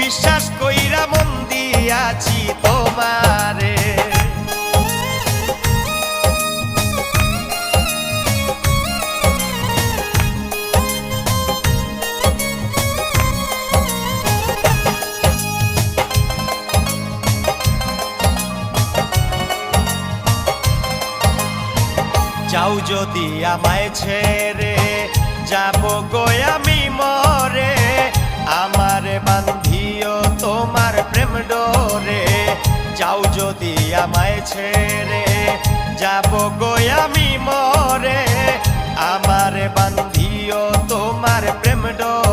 বিশ্বাস কইরা মন দিয়াছি তোমারে। যাও যদি আমায় ছেড়ে যাব গো আমি মরে, আমারে বান্ধিও তোমার প্রেম ডোরে। যাও যদি আমায় ছেড়ে যাব গো আমি মরে, আমারে বান্ধিও তোমার প্রেম ডোরে।